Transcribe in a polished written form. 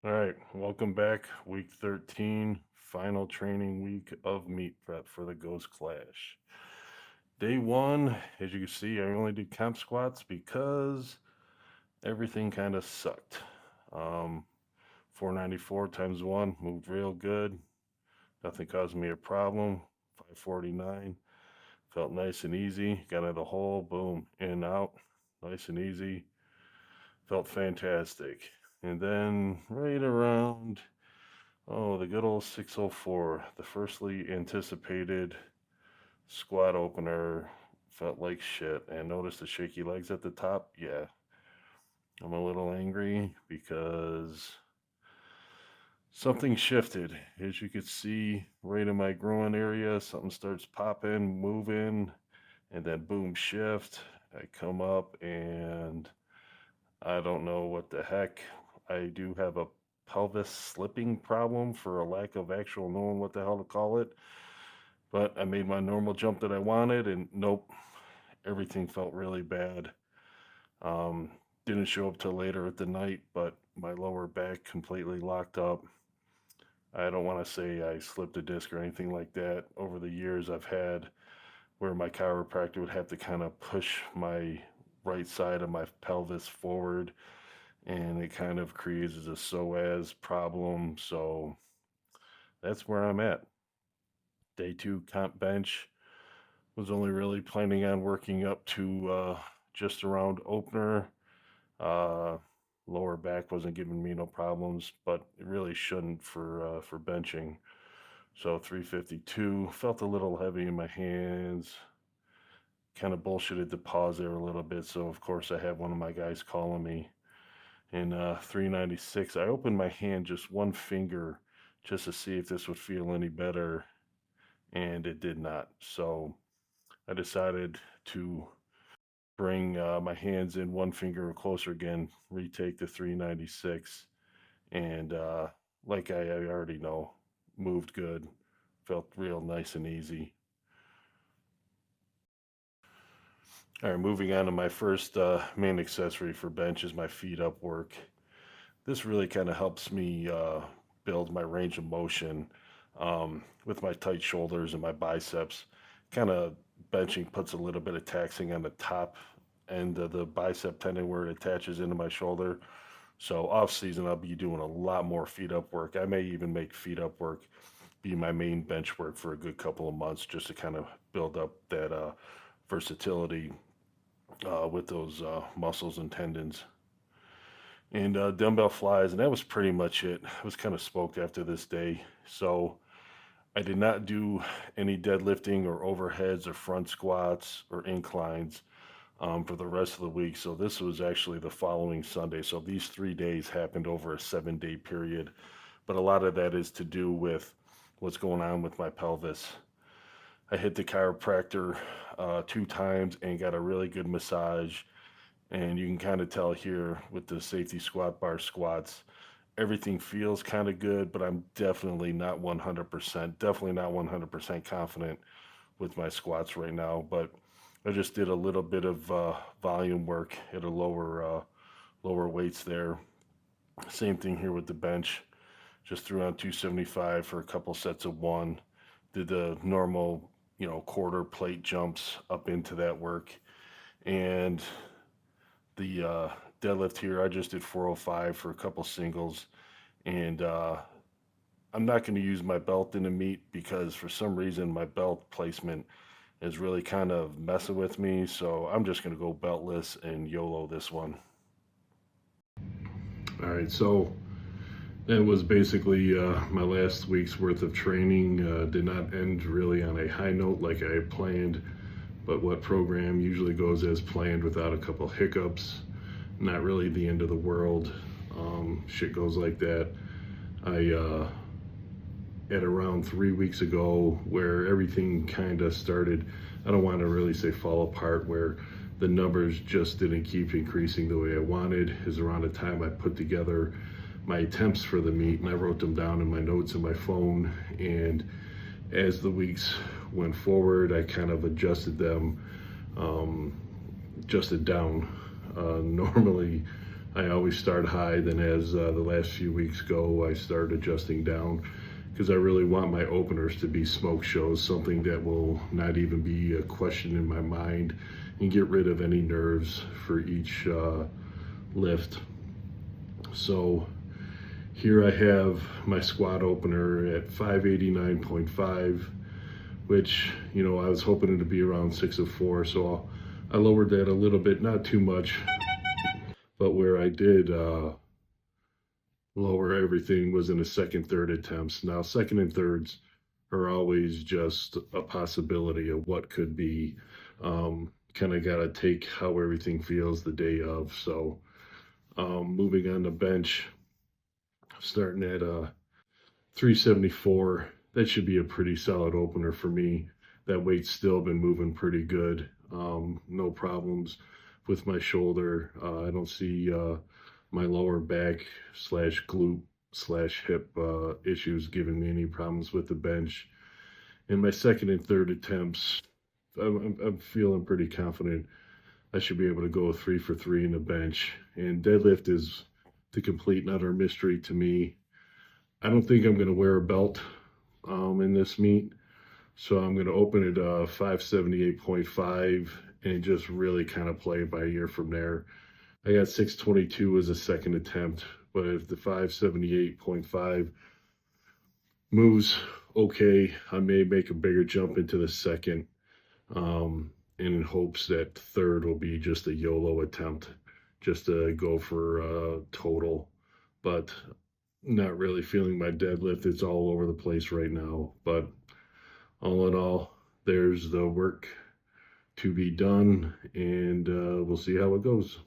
All right, welcome back. Week 13, final training week of meat prep for the Ghost Clash. Day one, as you can see, I only did comp squats because everything kind of sucked. Um, 494 times one moved real good. Nothing caused me a problem. 549 felt nice and easy. Got in the hole, boom, in and out, nice and easy. Felt fantastic. And then right around the good old 604, the firstly anticipated squat opener felt like shit. And notice the shaky legs at the top. Yeah, I'm a little angry because something shifted. As you could see, right in my groin area, something starts popping, moving, and then boom, shift. I come up and I don't know what the heck. I do have a pelvis slipping problem for a lack of actual knowing what the hell to call it. But I made my normal jump that I wanted, and nope, everything felt really bad. Um, didn't show up till later at the night, but my lower back completely locked up. I don't want to say I slipped a disc or anything like that. Over the years, I've had where my chiropractor would have to kind of push my right side of my pelvis forward, and it kind of creates a psoas problem. So that's where I'm at. Day two comp bench. Was only really planning on working up to just around opener. Uh, Lower back wasn't giving me no problems, but it really shouldn't for benching. So 352 felt a little heavy in my hands. Kind of bullshitted the pause there a little bit. So of course I have one of my guys calling me. In 396, I opened my hand just one finger just to see if this would feel any better, and it did not. So I decided to bring my hands in one finger closer again, retake the 396, and like I already know, moved good, felt real nice and easy. All right, moving on to my first main accessory for bench is my feet up work. This really kind of helps me build my range of motion with my tight shoulders and my biceps. Kind of benching puts a little bit of taxing on the top end of the bicep tendon where it attaches into my shoulder. So off season, I'll be doing a lot more feet up work. I may even make feet up work be my main bench work for a good couple of months just to kind of build up that versatility with those muscles and tendons. And dumbbell flies, and that was pretty much it. I was kind of smoked after this day. So I did not do any deadlifting or overheads or front squats or inclines for the rest of the week. So this was actually the following Sunday. So these 3 days happened over a 7 day period. But a lot of that is to do with what's going on with my pelvis. I hit the chiropractor 2 times and got a really good massage. And you can kind of tell here with the safety squat bar squats, everything feels kind of good, but I'm definitely not 100%, definitely not 100% confident with my squats right now. But I just did a little bit of volume work at a lower weights there. Same thing here with the bench. Just threw on 275 for a couple sets of one. Did the normal, quarter plate jumps up into that work. And the deadlift here, I just did 405 for a couple singles. And I'm not going to use my belt in the meet because for some reason my belt placement is really kind of messing with me. So I'm just going to go beltless and YOLO this one. All right, so that was basically my last week's worth of training. Did not end really on a high note like I had planned, but what program usually goes as planned without a couple hiccups. Not really the end of the world. Shit goes like that. I at around 3 weeks ago where everything kind of started, I don't want to really say fall apart, where the numbers just didn't keep increasing the way I wanted, is around the time I put together my attempts for the meet, and I wrote them down in my notes in my phone. And as the weeks went forward, I kind of adjusted them, adjusted down. Normally I always start high, then as the last few weeks go, I start adjusting down because I really want my openers to be smoke shows, something that will not even be a question in my mind, and get rid of any nerves for each lift. So here I have my squat opener at 589.5, which, you know, I was hoping it to be around 604. So I lowered that a little bit, not too much, but where I did lower everything was in the second, third attempts. Now, second and thirds are always just a possibility of what could be. Kind of got to take how everything feels the day of. So moving on the bench, starting at 374. That should be a pretty solid opener for me. That weight's still been moving pretty good. No problems with my shoulder. I don't see my lower back slash glute slash hip issues giving me any problems with the bench. In my second and third attempts, I'm feeling pretty confident I should be able to go 3 for 3 in the bench. And deadlift is the complete and utter mystery to me. I don't think I'm going to wear a belt in this meet. So I'm going to open it 578.5 and just really kind of play it by ear from there. I got 622 as a second attempt, but if the 578.5 moves okay, I may make a bigger jump into the second, in hopes that third will be just a YOLO attempt, just to go for a total. But not really feeling my deadlift. It's all over the place right now. But all in all, there's the work to be done, and we'll see how it goes.